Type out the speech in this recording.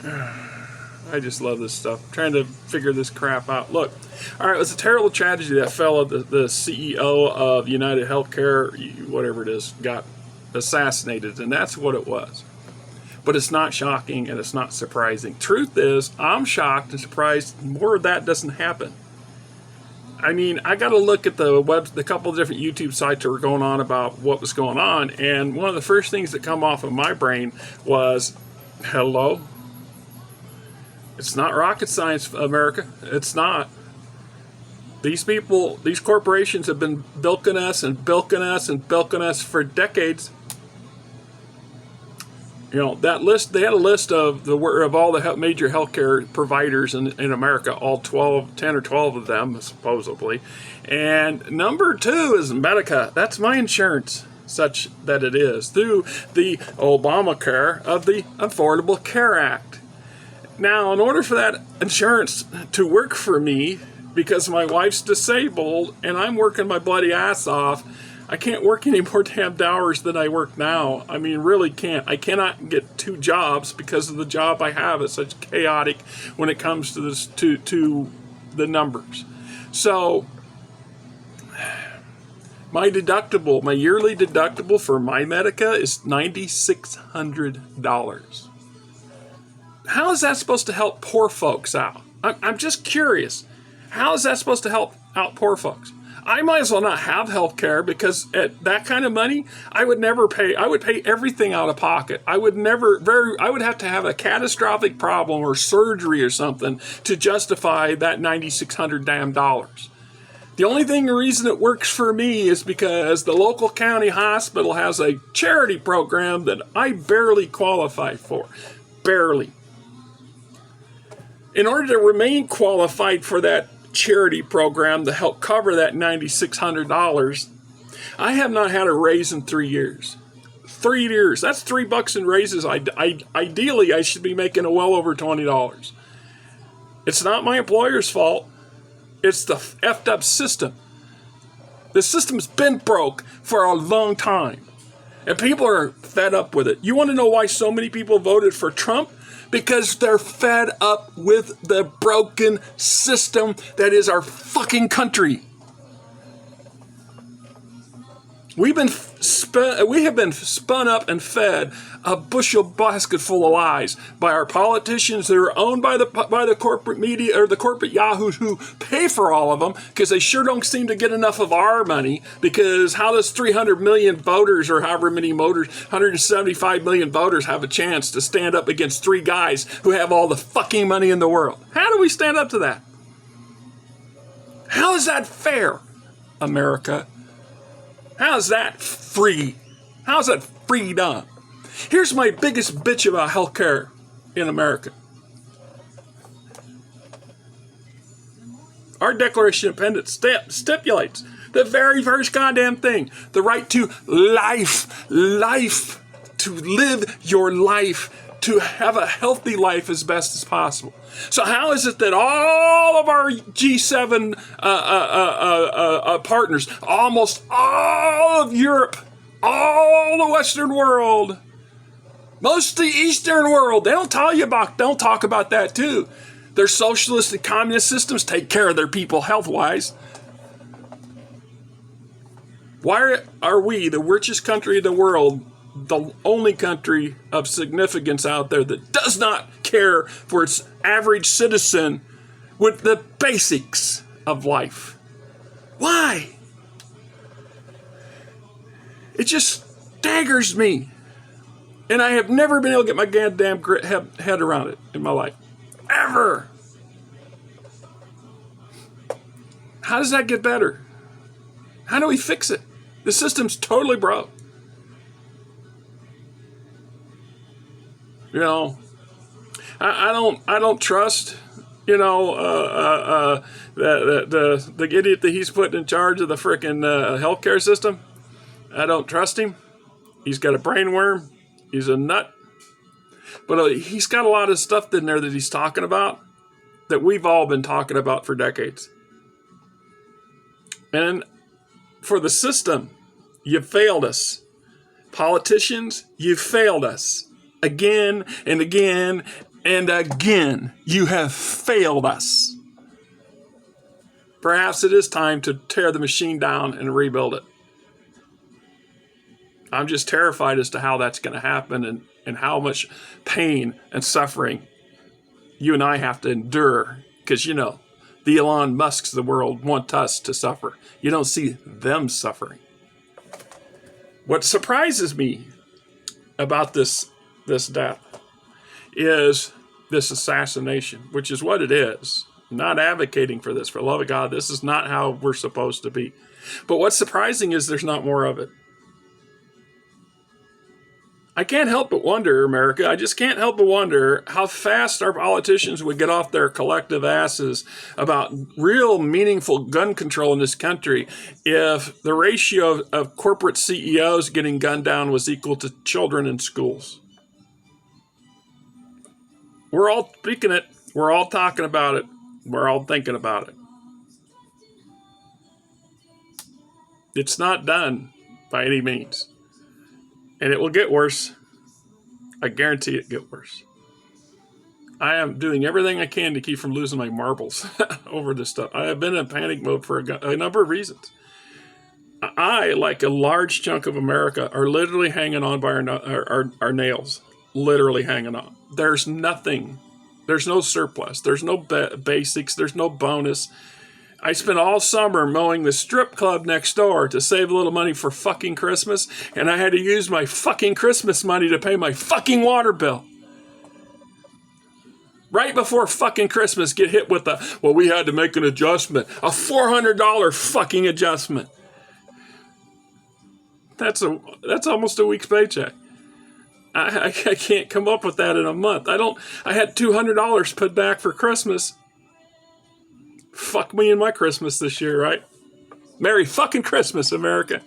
I just love this stuff. I'm trying to figure this crap out. Look, all right, it was a terrible tragedy. That fellow, the CEO of United Healthcare, whatever it is, got assassinated, and that's what it was. But it's not shocking and it's not surprising. Truth is, I'm shocked and surprised more of that doesn't happen. I mean, I got to look at the couple of different YouTube sites that were going on about what was going on, and one of the first things that come off of my brain was, hello? It's not rocket science, America. It's not. These people, these corporations have been bilking us and bilking us and bilking us for decades. You know, that list, they had a list of all the major healthcare providers in America, all 10 or 12 of them, supposedly. And number 2 is Medica. That's my insurance, such that it is, through the Obamacare of the Affordable Care Act. Now, in order for that insurance to work for me, because my wife's disabled and I'm working my bloody ass off, I can't work any more damn hours than I work now. I mean, really can't. I cannot get 2 jobs because of the job I have. It's such chaotic when it comes to this to the numbers. So my deductible, my yearly deductible for my Medica is $9,600. How is that supposed to help poor folks out? I'm just curious. How is that supposed to help out poor folks? I might as well not have health care, because at that kind of money, I would never pay. I would pay everything out of pocket. I would have to have a catastrophic problem or surgery or something to justify that $9,600 damn dollars. The only reason it works for me is because the local county hospital has a charity program that I barely qualify for. Barely. In order to remain qualified for that charity program to help cover that $9,600, I have not had a raise in 3 years. 3 years. That's $3 in raises. Ideally, I should be making well over $20. It's not my employer's fault. It's the effed up system. The system's been broke for a long time, and people are fed up with it. You want to know why so many people voted for Trump? Because they're fed up with the broken system that is our fucking country. We have been spun up and fed a bushel basket full of lies by our politicians that are owned by the corporate media or the corporate yahoos who pay for all of them, because they sure don't seem to get enough of our money. Because how does 300 million voters, or however many voters, 175 million voters, have a chance to stand up against 3 guys who have all the fucking money in the world? How do we stand up to that? How is that fair, America? How is that free? How is that freedom? Here's my biggest bitch about healthcare in America. Our Declaration of Independence stipulates the very first goddamn thing: the right to life, to live your life, to have a healthy life as best as possible. So how is it that all of our G7 partners, almost all of Europe, all the Western world, most of the Eastern world, they don't talk about that too. Their socialist and communist systems take care of their people health-wise. Why are we, the richest country in the world, the only country of significance out there that does not care for its average citizen with the basics of life? Why? It just staggers me. And I have never been able to get my goddamn head around it in my life. Ever. How does that get better? How do we fix it? The system's totally broke. You know, I don't trust, you know, the idiot that he's putting in charge of the frickin' healthcare system. I don't trust him. He's got a brainworm. He's a nut. But he's got a lot of stuff in there that he's talking about that we've all been talking about for decades. And for the system, you failed us. Politicians, you failed us. Again and again And again, you have failed us. Perhaps it is time to tear the machine down and rebuild it. I'm just terrified as to how that's going to happen and how much pain and suffering you and I have to endure. Because, you know, the Elon Musks of the world want us to suffer. You don't see them suffering. What surprises me about this death is this assassination, which is what it is. I'm not advocating for this. For the love of God, this is not how we're supposed to be. But what's surprising is there's not more of it. I can't help but wonder, America, I just can't help but wonder how fast our politicians would get off their collective asses about real meaningful gun control in this country if the ratio of corporate CEOs getting gunned down was equal to children in schools. We're all speaking it. We're all talking about it. We're all thinking about it. It's not done by any means. And it will get worse. I guarantee it get worse. I am doing everything I can to keep from losing my marbles over this stuff. I have been in panic mode for a number of reasons. I, like a large chunk of America, are literally hanging on by our nails. Literally hanging on. There's nothing. There's no surplus. There's no basics. There's no bonus. I spent all summer mowing the strip club next door to save a little money for fucking Christmas, and I had to use my fucking Christmas money to pay my fucking water bill. Right before fucking Christmas, get hit with well, we had to make an adjustment. A $400 fucking adjustment. That's almost a week's paycheck. I can't come up with that in a month. I had $200 put back for Christmas. Fuck me and my Christmas this year, right? Merry fucking Christmas, America.